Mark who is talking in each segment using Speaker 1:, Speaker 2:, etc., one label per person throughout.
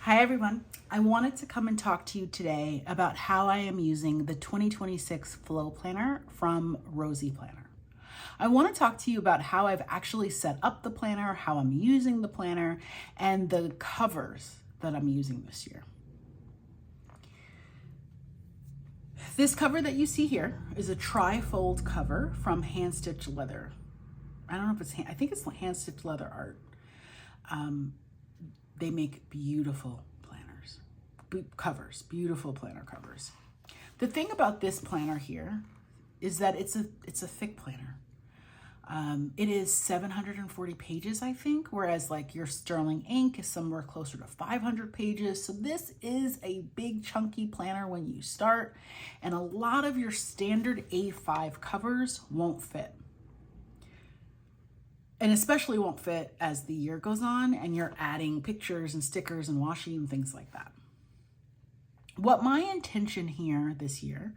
Speaker 1: Hi everyone. I wanted to come and talk to you today about how I am using the 2026 Flow Planner from Rosey Planner. I want to talk to you about how I've actually set up the planner, how I'm using the planner, and the covers that I'm using this year. This cover that you see here is a tri-fold cover from Hand Stitch Leather. I don't know if it's I think it's Hand Stitch Leather art. They make beautiful planners, beautiful planner covers. The thing about this planner here is that it's a thick planner. It is 740 pages, I think, whereas like your Sterling ink is somewhere closer to 500 pages. So this is a big chunky planner when you start, and a lot of your standard A5 covers won't fit. And especially won't fit as the year goes on and you're adding pictures and stickers and washi and things like that. What my intention here this year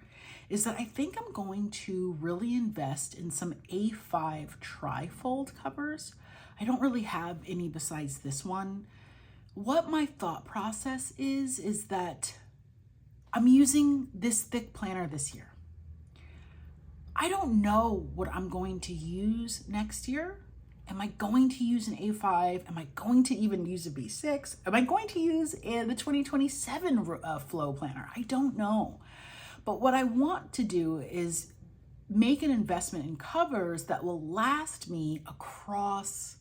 Speaker 1: is that I think I'm going to really invest in some A5 tri-fold covers. I don't really have any besides this one. What my thought process is that I'm using this thick planner this year. I don't know what I'm going to use next year. Am I going to use an A5? Am I going to even use a B6? Am I going to use the 2027 Flow Planner? I don't know. But what I want to do is make an investment in covers that will last me across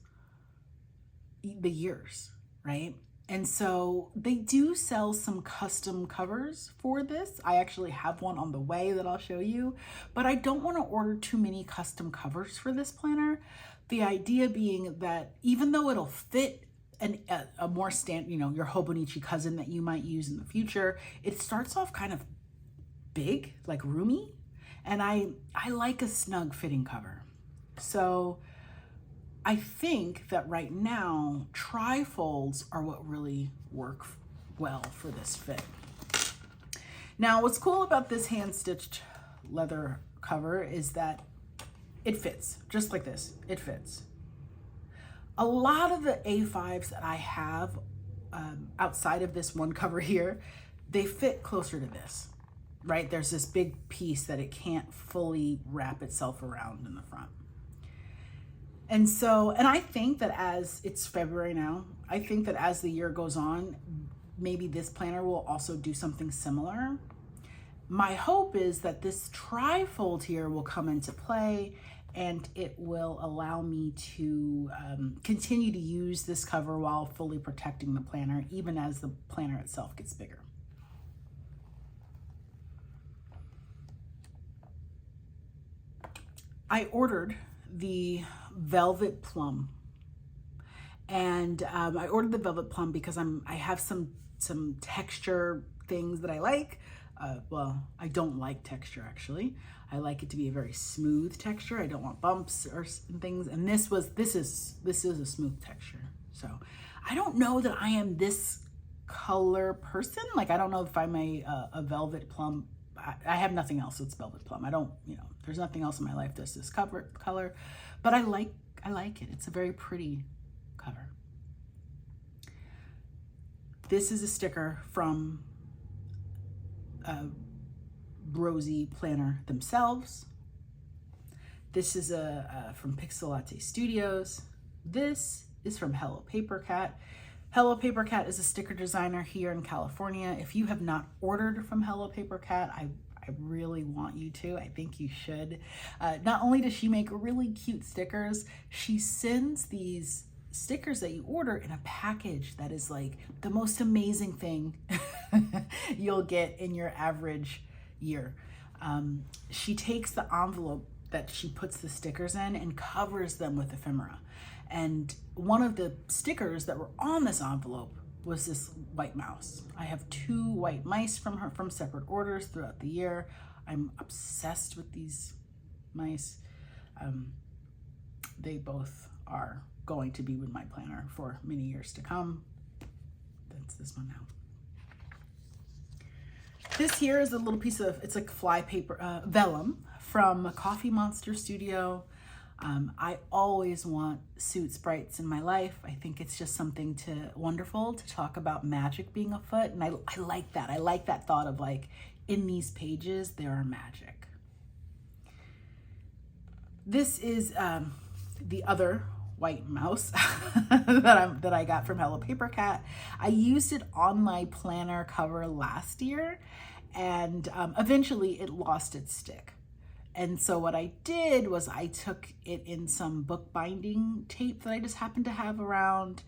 Speaker 1: the years, right? And so they do sell some custom covers for this. I actually have one on the way that I'll show you, but I don't want to order too many custom covers for this planner. The idea being that even though it'll fit a more your Hobonichi cousin that you might use in the future, it starts off kind of big, like roomy, and I like a snug fitting cover. So I think that right now, tri-folds are what really work well for this fit. Now, what's cool about this hand-stitched leather cover is that it fits, just like this, it fits. A lot of the A5s that I have outside of this one cover here, they fit closer to this, right? There's this big piece that it can't fully wrap itself around in the front. And so, and I think that as it's February now, I think that as the year goes on, maybe this planner will also do something similar. My hope is that this tri-fold here will come into play and it will allow me to continue to use this cover while fully protecting the planner, even as the planner itself gets bigger. I ordered the Velvet Plum, and I ordered the Velvet Plum because I have some texture things that I like. Well, I don't like texture actually. I like it to be a very smooth texture. I don't want bumps or things. And this is a smooth texture. So I don't know that I am this color person. Like, I don't know if I'm a Velvet Plum. I have nothing else that's Velvet Plum. I don't, there's nothing else in my life that's this color, but I like it. It's a very pretty cover. This is a sticker from Rosey Planner themselves. This is from Pixel Latte Studios. This is from Hello Paper Cat. Hello Paper Cat is a sticker designer here in California. If you have not ordered from Hello Paper Cat, I really want you to. I think you should. Not only does she make really cute stickers, she sends these stickers that you order in a package that is like the most amazing thing you'll get in your average year. She takes the envelope that she puts the stickers in and covers them with ephemera. And one of the stickers that were on this envelope was this white mouse. I have 2 white mice from her from separate orders throughout the year. I'm obsessed with these mice. They both are going to be with my planner for many years to come. That's this one now. This here is a little piece of, it's like fly paper, vellum from Coffee Monster Studio. I always want suit sprites in my life. I think it's just something wonderful to talk about magic being afoot. And I like that. I like that thought of like, in these pages, there are magic. This is the other white mouse that I got from Hello Paper Cat. I used it on my planner cover last year, and eventually it lost its stick. And so what I did was I took it in some bookbinding tape that I just happened to have around,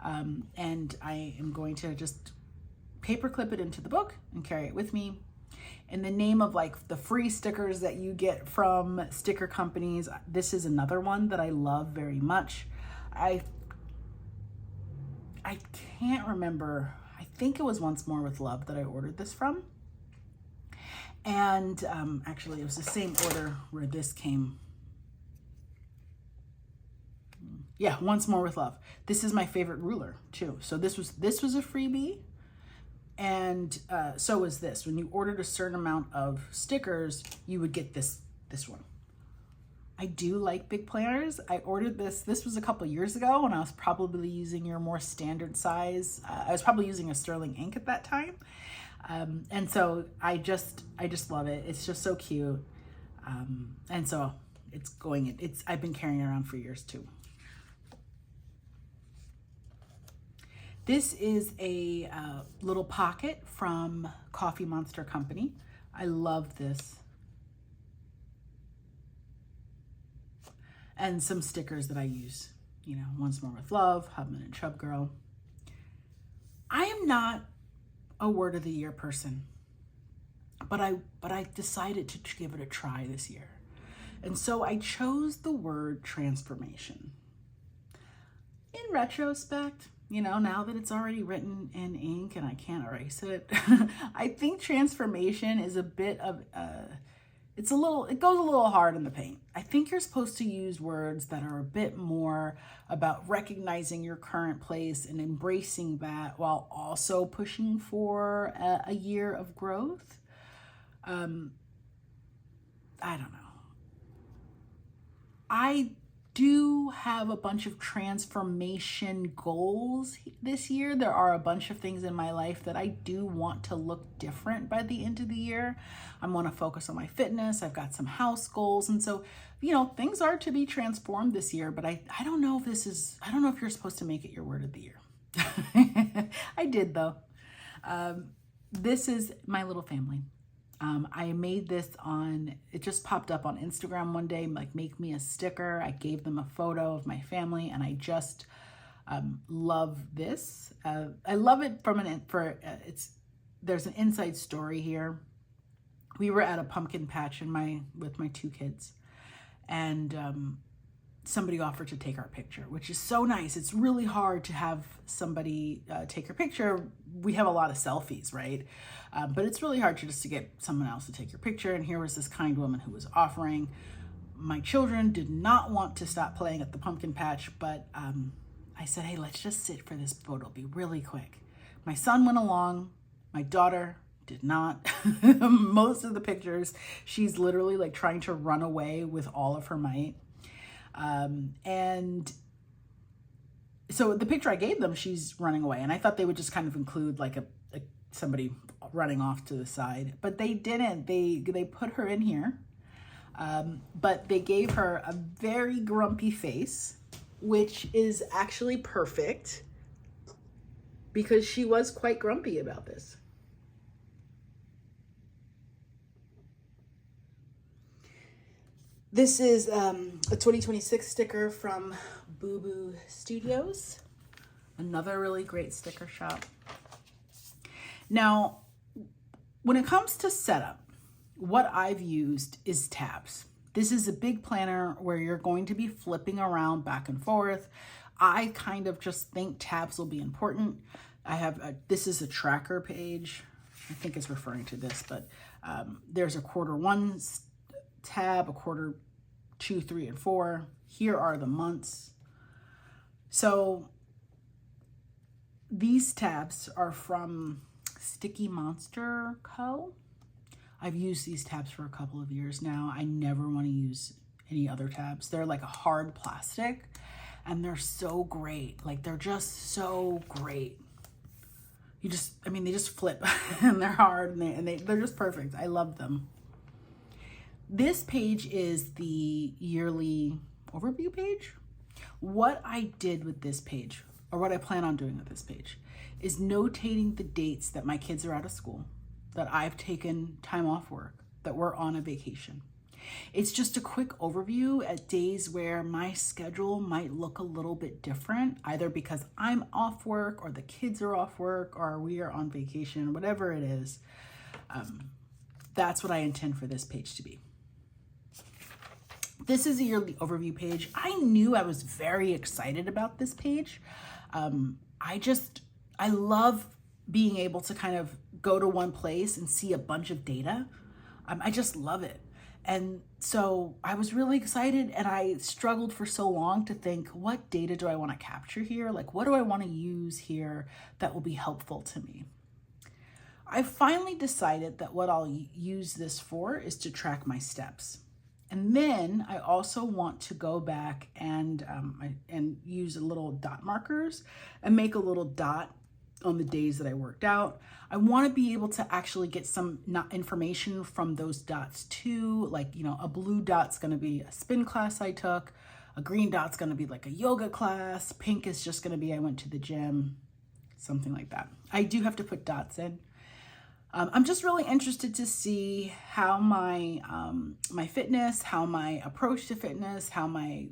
Speaker 1: and I am going to just paper clip it into the book and carry it with me. In the name of like the free stickers that you get from sticker companies, this is another one that I love very much. I can't remember. I think it was Once More with Love that I ordered this from. And actually, it was the same order where this came. Yeah, Once More with Love. This is my favorite ruler too. So this was a freebie, and so was this. When you ordered a certain amount of stickers, you would get this one. I do like big planners. I ordered this. This was a couple years ago when I was probably using your more standard size. I was probably using a sterling ink at that time. And so I just love it. It's just so cute. And so I've been carrying it around for years too. This is a little pocket from Coffee Monster Company. I love this. And some stickers that I use, you know, Once More with Love, Hubman and Chub Girl. I am not a word of the year person, but I decided to give it a try this year. And so I chose the word transformation. In retrospect, you know, now that it's already written in ink and I can't erase it, I think transformation is a bit of it goes a little hard in the paint. I think you're supposed to use words that are a bit more about recognizing your current place and embracing that while also pushing for a year of growth. I don't know. I do have a bunch of transformation goals this year. There are a bunch of things in my life that I do want to look different by the end of the year. I want to focus on my fitness. I've got some house goals. And so, you know, things are to be transformed this year, but I don't know if you're supposed to make it your word of the year. I did though. This is my little family. I made this it just popped up on Instagram one day, like make me a sticker. I gave them a photo of my family and I just love this. I love it there's an inside story here. We were at a pumpkin patch with my two kids, and somebody offered to take our picture, which is so nice. It's really hard to have somebody take your picture. We have a lot of selfies, right? But it's really hard to get someone else to take your picture. And here was this kind woman who was offering. My children did not want to stop playing at the pumpkin patch, but I said, hey, let's just sit for this photo. It'll be really quick. My son went along. My daughter did not. Most of the pictures, she's literally like trying to run away with all of her might. And so the picture I gave them, she's running away. And I thought they would just kind of include like somebody running off to the side, but they didn't. They put her in here, but they gave her a very grumpy face, which is actually perfect because she was quite grumpy about this. This is a 2026 sticker from Boo Boo Studios, another really great sticker shop. Now, when it comes to setup, what I've used is tabs. This is a big planner where you're going to be flipping around back and forth. I kind of just think tabs will be important. This is a tracker page. I think it's referring to this, but there's a Q1 tab, a Q2, 3, and 4. Here are the months. So these tabs are from Sticky Monster Co. I've used these tabs for a couple of years now. I never want to use any other tabs. They're like a hard plastic and they're so great. Like they're just so great. You just, I mean, they just flip and they're hard and they're just perfect. I love them. This page is the yearly overview page. What I did with this page, or what I plan on doing with this page, is notating the dates that my kids are out of school, that I've taken time off work, that we're on a vacation. It's just a quick overview at days where my schedule might look a little bit different, either because I'm off work or the kids are off work or we are on vacation, whatever it is. That's what I intend for this page to be. This is a yearly overview page. I knew I was very excited about this page. I love being able to kind of go to one place and see a bunch of data. I just love it. And so I was really excited, and I struggled for so long to think, what data do I want to capture here? Like, what do I want to use here that will be helpful to me? I finally decided that what I'll use this for is to track my steps. And then I also want to go back and use a little dot markers and make a little dot on the days that I worked out. I want to be able to actually get some information from those dots too. Like, you know, a blue dot's going to be a spin class I took. A green dot's going to be like a yoga class. Pink is just going to be I went to the gym, something like that. I do have to put dots in. I'm just really interested to see how my my fitness, how my approach to fitness, how my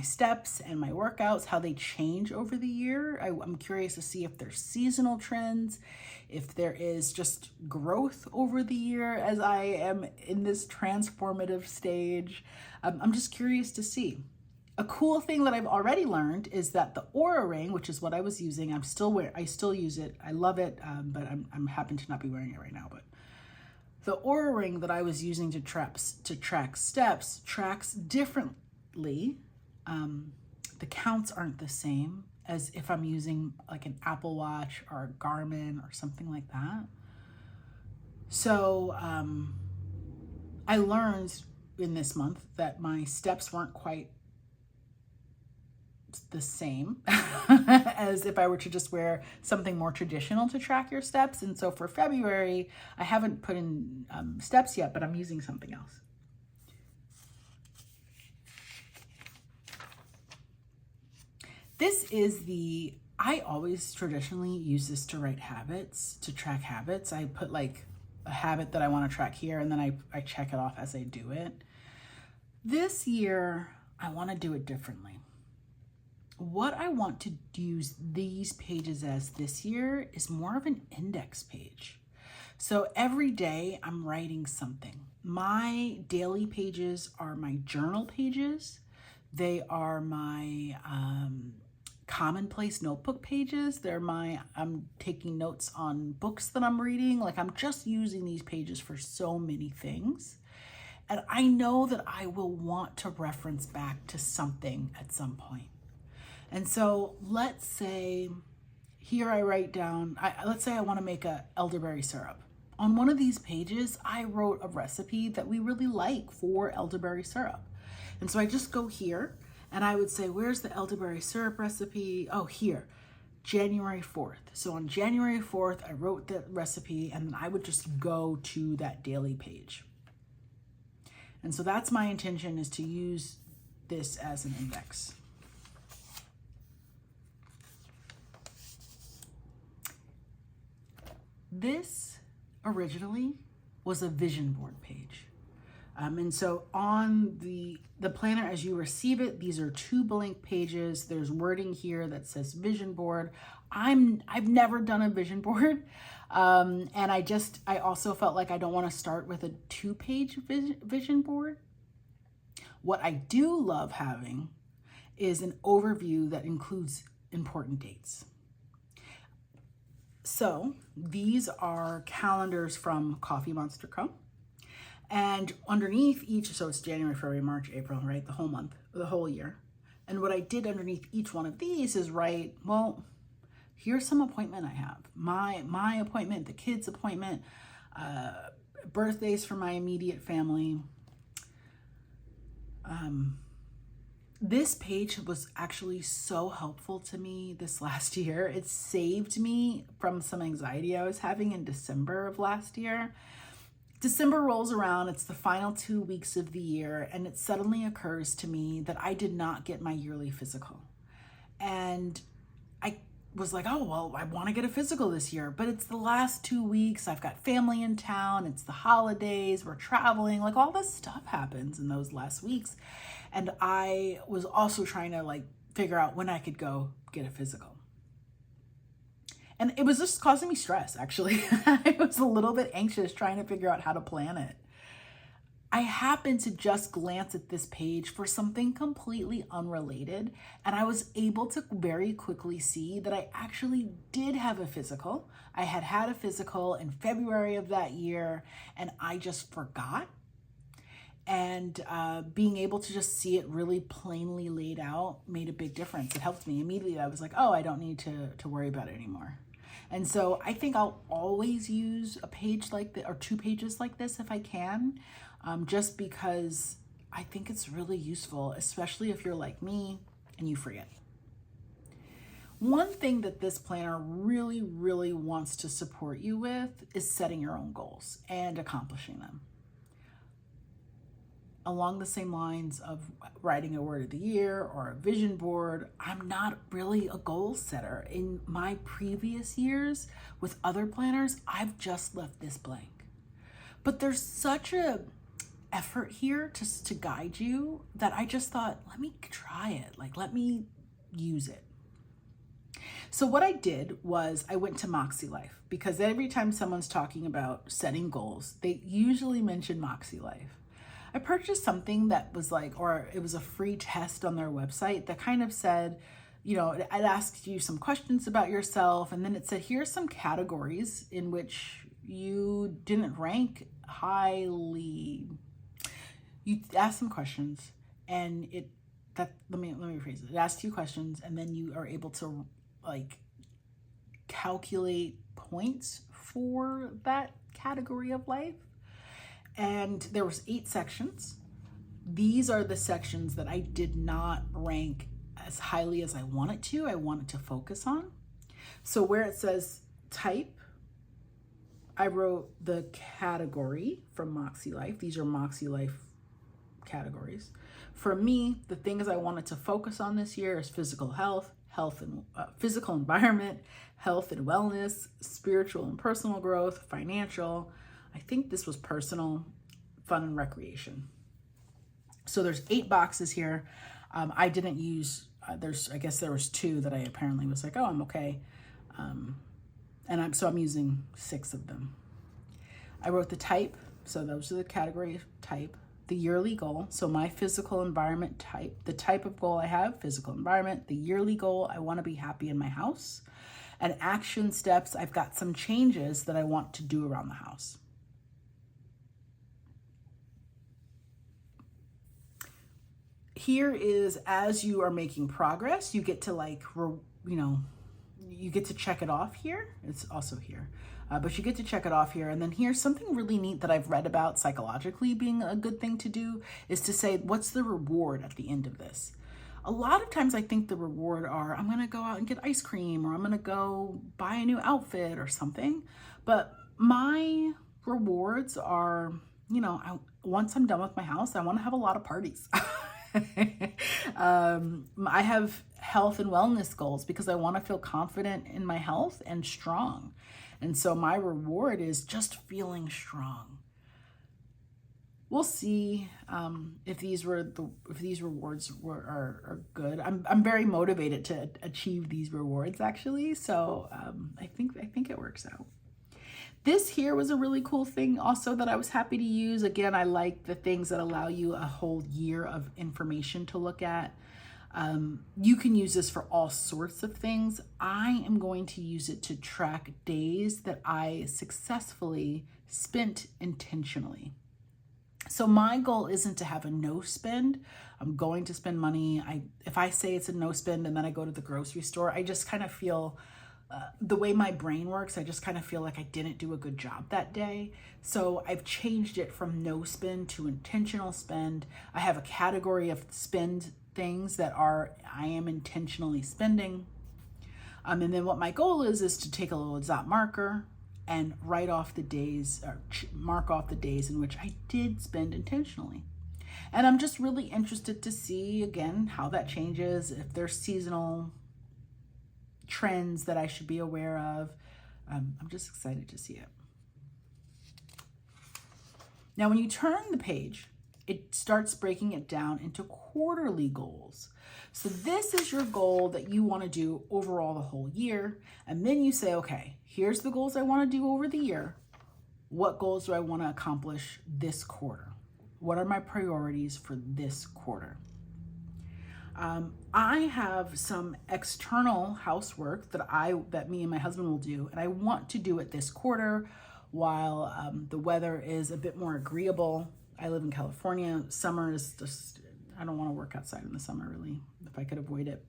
Speaker 1: steps and my workouts, how they change over the year. I'm curious to see if there's seasonal trends, if there is just growth over the year as I am in this transformative stage. I'm just curious to see. A cool thing that I've already learned is that the Oura ring, which is what I was using, I still use it. I love it, but I'm happen to not be wearing it right now. But the Oura ring that I was using to track steps tracks differently. The counts aren't the same as if I'm using like an Apple Watch or a Garmin or something like that. So I learned in this month that my steps weren't quite the same as if I were to just wear something more traditional to track your steps. And so for February, I haven't put in steps yet, but I'm using something else. This is I always traditionally use this to write habits, to track habits. I put like a habit that I want to track here, and then I check it off as I do it. This year, I want to do it differently. What I want to use these pages as this year is more of an index page. So every day I'm writing something. My daily pages are my journal pages. They are my commonplace notebook pages. I'm taking notes on books that I'm reading. Like, I'm just using these pages for so many things. And I know that I will want to reference back to something at some point. And so let's say here I write down, let's say I want to make a elderberry syrup. On one of these pages, I wrote a recipe that we really like for elderberry syrup. And so I just go here and I would say, where's the elderberry syrup recipe? Oh, here, January 4th. So on January 4th, I wrote the recipe and I would just go to that daily page. And so that's my intention, is to use this as an index. This originally was a vision board page. And so on the planner, as you receive it, these are 2 blank pages. There's wording here that says vision board. I've never done a vision board. And I also felt like I don't want to start with a 2-page vision board. What I do love having is an overview that includes important dates. So these are calendars from Coffee Monster Co. And underneath each, so it's January, February, March, April, right? The whole month, the whole year. And what I did underneath each one of these is write, well, here's some appointment I have. My appointment, the kids' appointment, birthdays for my immediate family, This page was actually so helpful to me this last year. It saved me from some anxiety I was having in December of last year. December rolls around, it's the final 2 weeks of the year, and it suddenly occurs to me that I did not get my yearly physical. And I was like, oh, well, I want to get a physical this year, but it's the last 2 weeks. I've got family in town. It's the holidays. We're traveling. Like all this stuff happens in those last weeks. And I was also trying to like figure out when I could go get a physical. And it was just causing me stress, actually. I was a little bit anxious trying to figure out how to plan it. I happened to just glance at this page for something completely unrelated, and I was able to very quickly see that I actually did have a physical. I had had a physical in February of that year, and I just forgot. And being able to just see it really plainly laid out made a big difference. It helped me immediately. I was like, oh, I don't need to worry about it anymore. And so I think I'll always use a page like this or 2 pages like this if I can, just because I think it's really useful, especially if you're like me and you forget. One thing that this planner really, really wants to support you with is setting your own goals and accomplishing them. Along the same lines of writing a word of the year or a vision board, I'm not really a goal setter. In my previous years with other planners, I've just left this blank. But there's such a effort here to guide you that I just thought, let me try it. Like, let me use it. So what I did was I went to Moxie Life, because every time someone's talking about setting goals, they usually mention Moxie Life. I purchased something that was like, or it was a free test on their website that kind of said, you know, it asked you some questions about yourself. And then it said, here's some categories in which you didn't rank highly. You ask some questions and let me rephrase it. It asked you questions and then you are able to like calculate points for that category of life. And there was 8 sections. These are the sections that I did not rank as highly as I wanted to. I wanted to focus on. So where it says type, I wrote the category from Moxie Life. These are Moxie Life categories. For me, the things I wanted to focus on this year is physical health, physical environment, health and wellness, spiritual and personal growth, financial. I think this was personal, fun, and recreation. So there's 8 boxes here. I didn't use, I guess there was 2 that I apparently was like, oh, I'm okay. So I'm using 6 of them. I wrote the type. So those are the category type. The yearly goal. So my physical environment type, the type of goal I have, physical environment. The yearly goal, I want to be happy in my house. And action steps, I've got some changes that I want to do around the house. Here is, as you are making progress, you get to you get to check it off here. It's also here, but you get to check it off here. And then here's something really neat that I've read about psychologically being a good thing to do is to say, what's the reward at the end of this? A lot of times I think the reward are, I'm going to go out and get ice cream, or I'm going to go buy a new outfit or something. But my rewards are, once I'm done with my house, I want to have a lot of parties. I have health and wellness goals because I want to feel confident in my health and strong. And so my reward is just feeling strong. We'll see if these rewards are good. I'm very motivated to achieve these rewards actually. So I think it works out. This here was a really cool thing also that I was happy to use. Again, I like the things that allow you a whole year of information to look at. You can use this for all sorts of things. I am going to use it to track days that I successfully spent intentionally. So my goal isn't to have a no spend. I'm going to spend money. If I say it's a no spend and then I go to the grocery store, I just kind of feel the way my brain works, I just kind of feel like I didn't do a good job that day. So I've changed it from no spend to intentional spend. I have a category of spend things that I am intentionally spending. And then what my goal is to take a little dot marker and write off the days, or mark off the days in which I did spend intentionally. And I'm just really interested to see, again, how that changes, if there's seasonal trends that I should be aware of. I'm just excited to see it. Now, when you turn the page, it starts breaking it down into quarterly goals. So this is your goal that you want to do overall the whole year. And then you say, okay, here's the goals I want to do over the year. What goals do I want to accomplish this quarter? What are my priorities for this quarter? I have some external housework that me and my husband will do, and I want to do it this quarter while the weather is a bit more agreeable. I live in California. Summer is just, I don't want to work outside in the summer, really, if I could avoid it.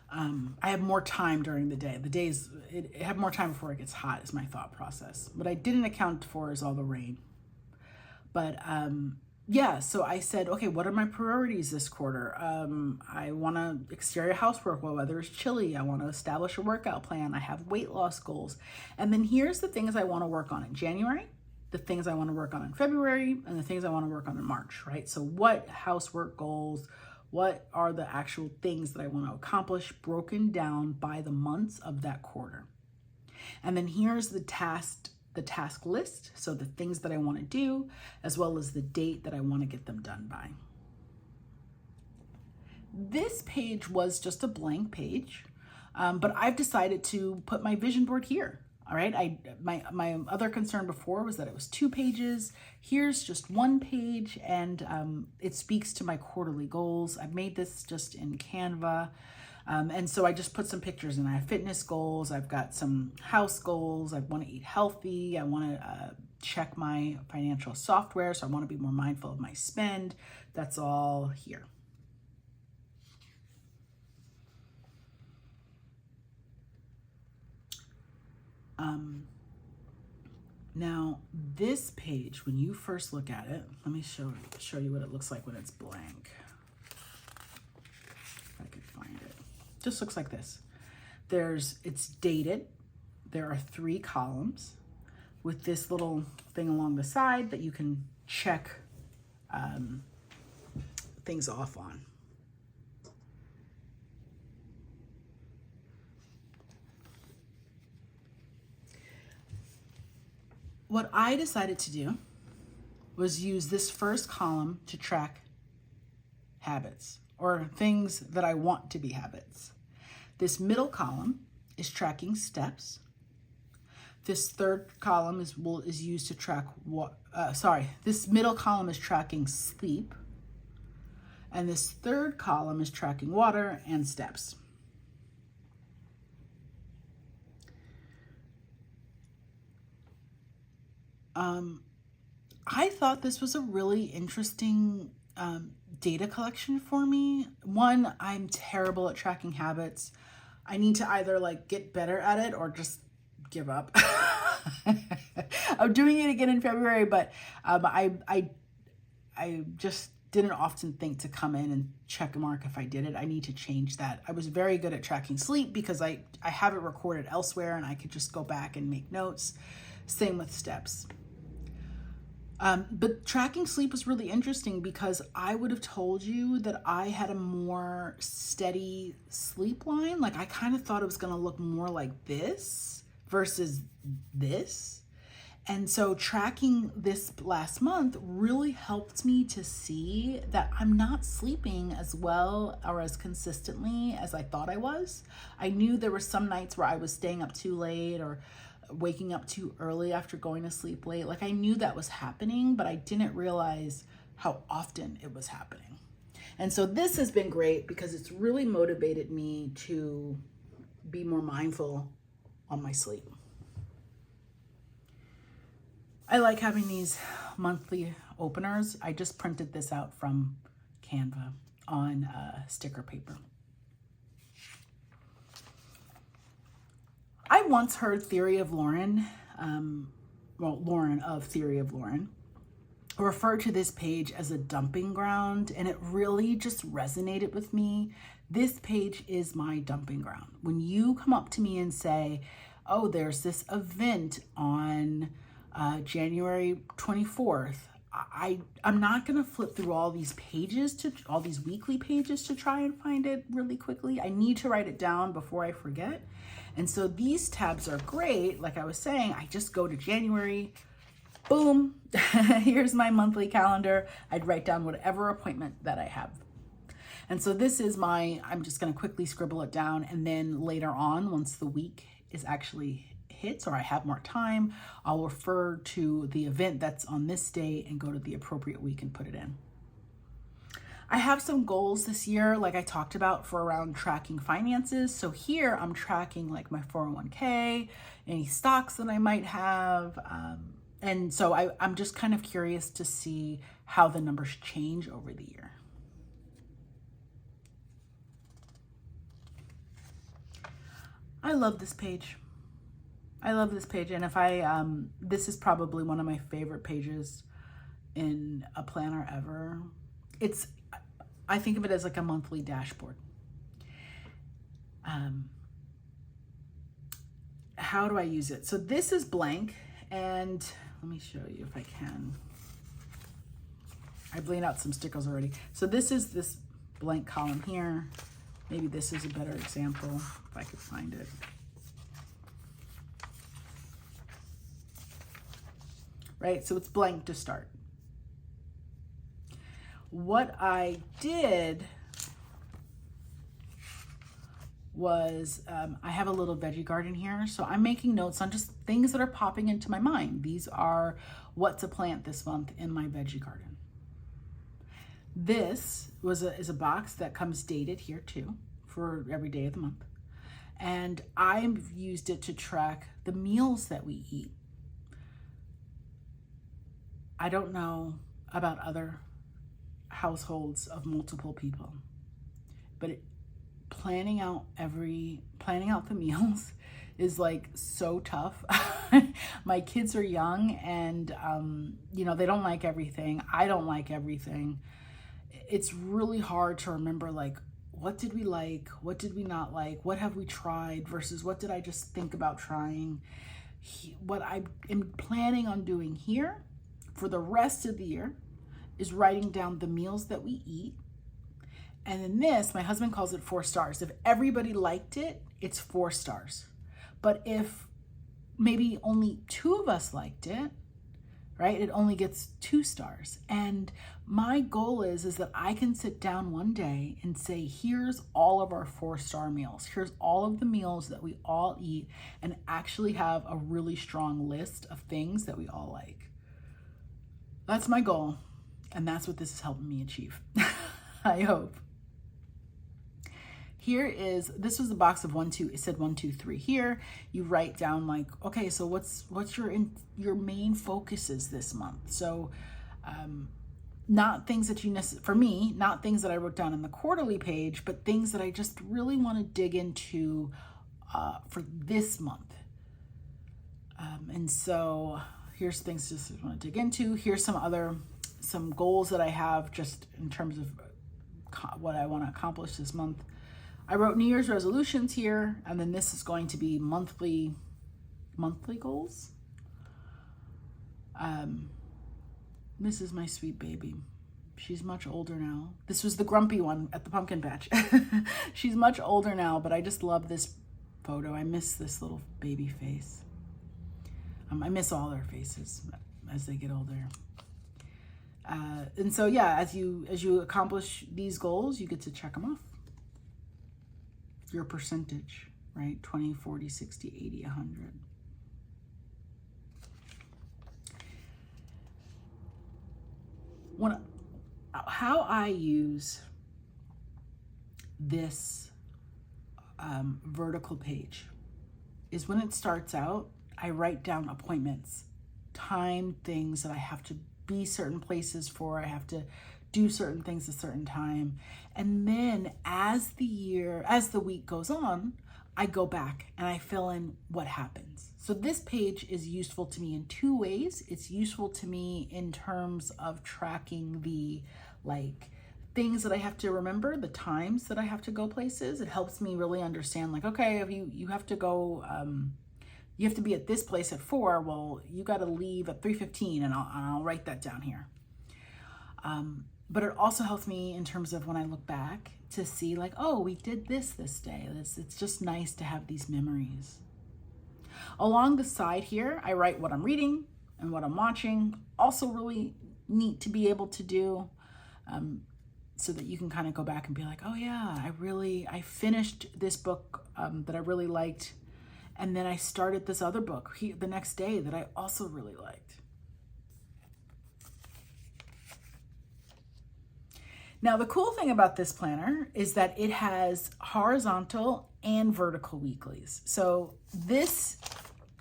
Speaker 1: I have more time during the day. The days, I have more time before it gets hot is my thought process. What I didn't account for is all the rain. But yeah, so I said, okay, what are my priorities this quarter? I want to exterior housework while weather is chilly. I want to establish a workout plan. I have weight loss goals. And then here's the things I want to work on in January, the things I want to work on in February, and the things I want to work on in March, right? So what housework goals, what are the actual things that I want to accomplish broken down by the months of that quarter? And then here's the task list, so the things that I want to do, as well as the date that I want to get them done by. This page was just a blank page, but I've decided to put my vision board here. All right, my other concern before was that it was 2 pages. Here's just 1 page, and it speaks to my quarterly goals. I've made this just in Canva. And so I just put some pictures in. I have fitness goals. I've got some house goals. I want to eat healthy. I want to check my financial software. So I want to be more mindful of my spend. That's all here. Now this page, when you first look at it, let me show you what it looks like when it's blank. If I could find it. Just looks like this. It's dated. There are 3 columns with this little thing along the side that you can check things off on. What I decided to do was use this first column to track habits, or things that I want to be habits. This middle column is tracking steps. This third column is used to track this middle column is tracking sleep. And this third column is tracking water and steps. I thought this was a really interesting data collection for me. One, I'm terrible at tracking habits. I need to either get better at it or just give up. I'm doing it again in February, but I just didn't often think to come in and check a mark if I did it. I need to change that. I was very good at tracking sleep because I have it recorded elsewhere and I could just go back and make notes. Same with steps. But tracking sleep was really interesting because I would have told you that I had a more steady sleep line. I kind of thought it was going to look more like this versus this. And so tracking this last month really helped me to see that I'm not sleeping as well or as consistently as I thought I was. I knew there were some nights where I was staying up too late or waking up too early after going to sleep late. I knew that was happening, but I didn't realize how often it was happening. And so this has been great because it's really motivated me to be more mindful on my sleep. I like having these monthly openers. I just printed this out from Canva on sticker paper. once heard Theory of Lauren, Lauren of Theory of Lauren, refer to this page as a dumping ground, and it really just resonated with me. This page is my dumping ground. When you come up to me and say, oh, there's this event on January 24th, I'm not going to flip through all these weekly pages to try and find it really quickly. I need to write it down before I forget. And so these tabs are great. Like I was saying, I just go to January, boom, here's my monthly calendar. I'd write down whatever appointment that I have. And so this is I'm just going to quickly scribble it down. And then later on, once the week is actually hits or I have more time, I'll refer to the event that's on this day and go to the appropriate week and put it in. I have some goals this year, like I talked about, for around tracking finances. So here I'm tracking like my 401k, any stocks that I might have. And so I'm just kind of curious to see how the numbers change over the year. I love this page. I love this page. And this is probably one of my favorite pages in a planner ever. I think of it as like a monthly dashboard. How do I use it? So this is blank, and let me show you if I can. I've laid out some stickers already. So this is this blank column here. Maybe this is a better example if I could find it. Right, so it's blank to start. What I did was I have a little veggie garden here, so I'm making notes on just things that are popping into my mind. These are what to plant this month in my veggie garden. This is a box that comes dated here too for every day of the month, and I've used it to track the meals that we eat. I don't know about other households of multiple people, but planning out the meals is like so tough. My kids are young, and they don't like everything. I don't like everything. It's really hard to remember, like, what did we like? What did we not like? What have we tried versus what did I just think about trying? What I am planning on doing here for the rest of the year is writing down the meals that we eat. And then this, my husband calls it 4 stars. If everybody liked it, it's 4 stars. But if maybe only 2 of us liked it, right, it only gets 2 stars. And my goal is that I can sit down one day and say, here's all of our 4-star meals. Here's all of the meals that we all eat, and actually have a really strong list of things that we all like. That's my goal, and that's what this is helping me achieve. I hope. This was the box of 1, 2, it said 1, 2, 3 here. You write down like, okay, so what's your main focuses this month? So not things that for me, not things that I wrote down in the quarterly page, but things that I just really want to dig into for this month. And so here's things just I want to dig into. Here's some goals that I have just in terms of what I want to accomplish this month. I wrote New Year's resolutions here, and then this is going to be monthly goals. This is my sweet baby. She's much older now. This was the grumpy one at the pumpkin patch. She's much older now, but I just love this photo. I miss this little baby face. I miss all their faces as they get older. And so, yeah, as you accomplish these goals, you get to check them off. Your percentage, right? 20, 40, 60, 80, 100. How I use this vertical page is when it starts out, I write down appointments, time, things that I have to be certain places for. I have to do certain things a certain time. And then as the week goes on, I go back and I fill in what happens. So this page is useful to me in two ways. It's useful to me in terms of tracking the like things that I have to remember, the times that I have to go places. It helps me really understand like, okay, if you have to go, you have to be at this place at 4, well, you got to leave at 3:15, and I'll write that down here. But it also helps me in terms of when I look back to see like, oh, we did this day. It's just nice to have these memories. Along the side here, I write what I'm reading and what I'm watching. Also really neat to be able to do, so that you can kind of go back and be like, oh yeah, I finished this book that I really liked. And then I started this other book the next day that I also really liked. Now, the cool thing about this planner is that it has horizontal and vertical weeklies. So this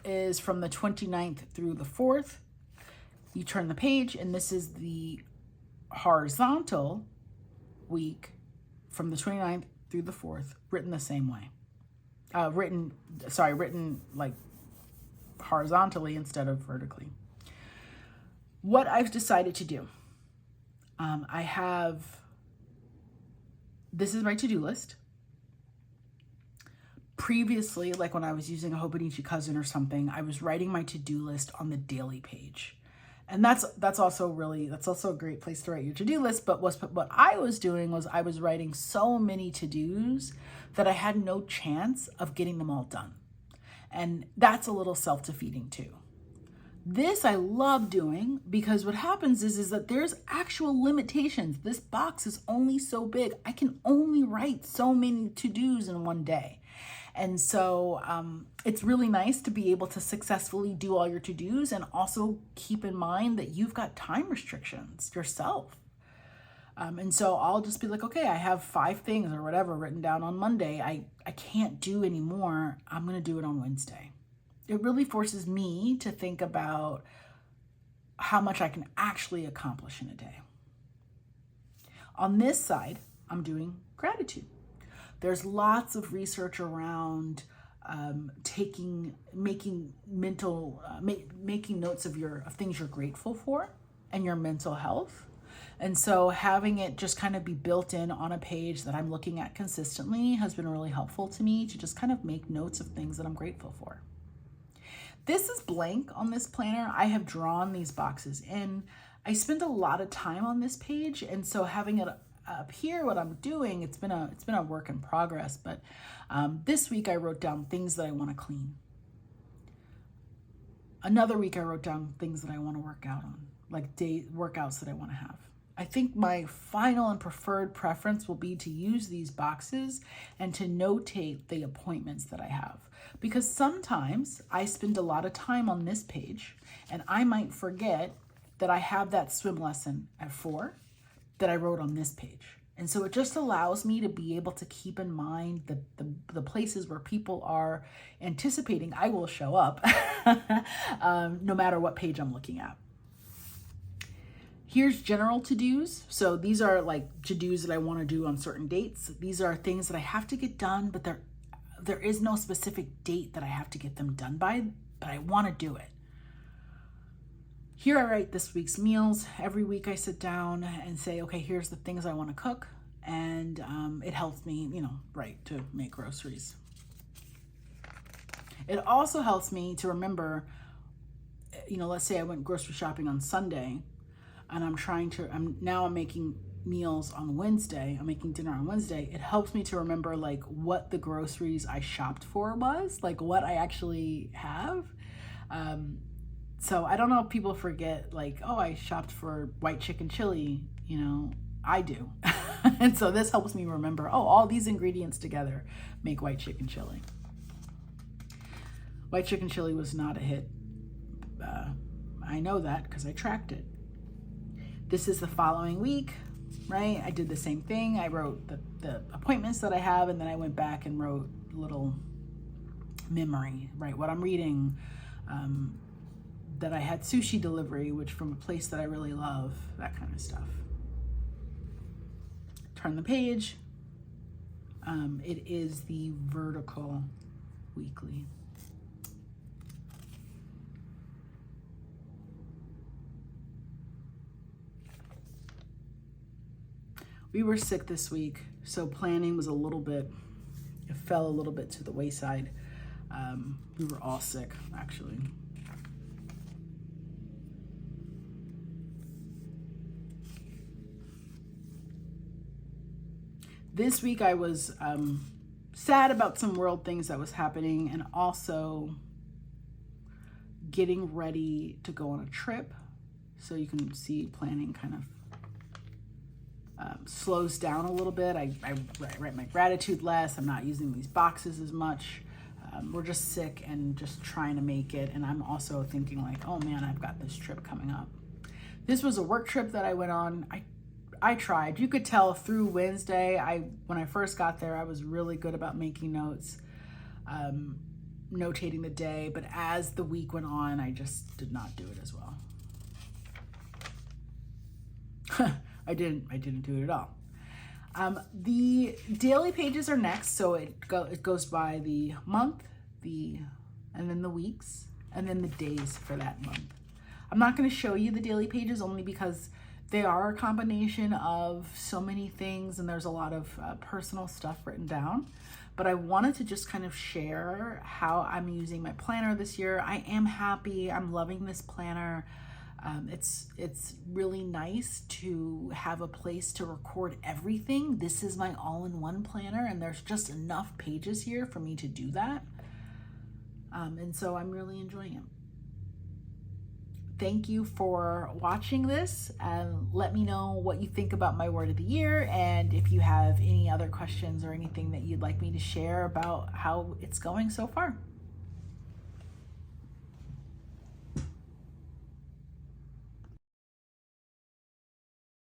Speaker 1: is from the 29th through the 4th. You turn the page and this is the horizontal week from the 29th through the 4th, written the same way. Written like horizontally instead of vertically. What I've decided to do, this is my to-do list. Previously, like when I was using a Hobonichi Cousin or something, I was writing my to-do list on the daily page. And that's also a great place to write your to-do list. But what I was doing was I was writing so many to-dos that I had no chance of getting them all done. And that's a little self-defeating too. This I love doing because what happens is that there's actual limitations. This box is only so big. I can only write so many to-dos in one day. And so it's really nice to be able to successfully do all your to-dos and also keep in mind that you've got time restrictions yourself. And so I'll just be like, okay, I have 5 things or whatever written down on Monday. I can't do anymore. I'm going to do it on Wednesday. It really forces me to think about how much I can actually accomplish in a day. On this side, I'm doing gratitude. There's lots of research around making notes of things you're grateful for and your mental health. And so having it just kind of be built in on a page that I'm looking at consistently has been really helpful to me to just kind of make notes of things that I'm grateful for. This is blank on this planner. I have drawn these boxes in. I spend a lot of time on this page, and so having it up here, what I'm doing, it's been a work in progress, but this week I wrote down things that I want to clean. Another week I wrote down things that I want to work out on, like workouts that I want to have. I think my final and preferred preference will be to use these boxes and to notate the appointments that I have. Because sometimes I spend a lot of time on this page and I might forget that I have that swim lesson at 4 that I wrote on this page. And so it just allows me to be able to keep in mind the places where people are anticipating I will show up no matter what page I'm looking at. Here's general to-dos. So these are like to-dos that I want to do on certain dates. These are things that I have to get done, but there is no specific date that I have to get them done by, but I want to do it. Here I write this week's meals. Every week I sit down and say, okay, here's the things I want to cook. And it helps me, to make groceries. It also helps me to remember, let's say I went grocery shopping on Sunday and I'm making meals on Wednesday. I'm making dinner on Wednesday. It helps me to remember like what the groceries I shopped for was, like what I actually have. So I don't know if people forget like, oh, I shopped for white chicken chili, I do. And so this helps me remember, oh, all these ingredients together make white chicken chili. White chicken chili was not a hit. I know that because I tracked it. This is the following week, right? I did the same thing. I wrote the appointments that I have, and then I went back and wrote a little memory, right? What I'm reading, that I had sushi delivery, which from a place that I really love, that kind of stuff. Turn the page. It is the vertical weekly. We were sick this week, so planning was it fell a little bit to the wayside. We were all sick, actually. This week I was sad about some world things that was happening, and also getting ready to go on a trip. So you can see planning kind of slows down a little bit. I write my gratitude less. I'm not using these boxes as much. We're just sick and just trying to make it. And I'm also thinking like, oh man, I've got this trip coming up. This was a work trip that I went on. I tried. You could tell through Wednesday, when I first got there, I was really good about making notes, notating the day. But as the week went on, I just did not do it as well. I didn't do it at all. The daily pages are next, so it goes by the month, and then the weeks, and then the days for that month. I'm not going to show you the daily pages only because they are a combination of so many things, and there's a lot of personal stuff written down. But I wanted to just kind of share how I'm using my planner this year. I am happy. I'm loving this planner. It's really nice to have a place to record everything. This is my all-in-one planner, and there's just enough pages here for me to do that. And so I'm really enjoying it. Thank you for watching this. Let me know what you think about my word of the year, and if you have any other questions or anything that you'd like me to share about how it's going so far.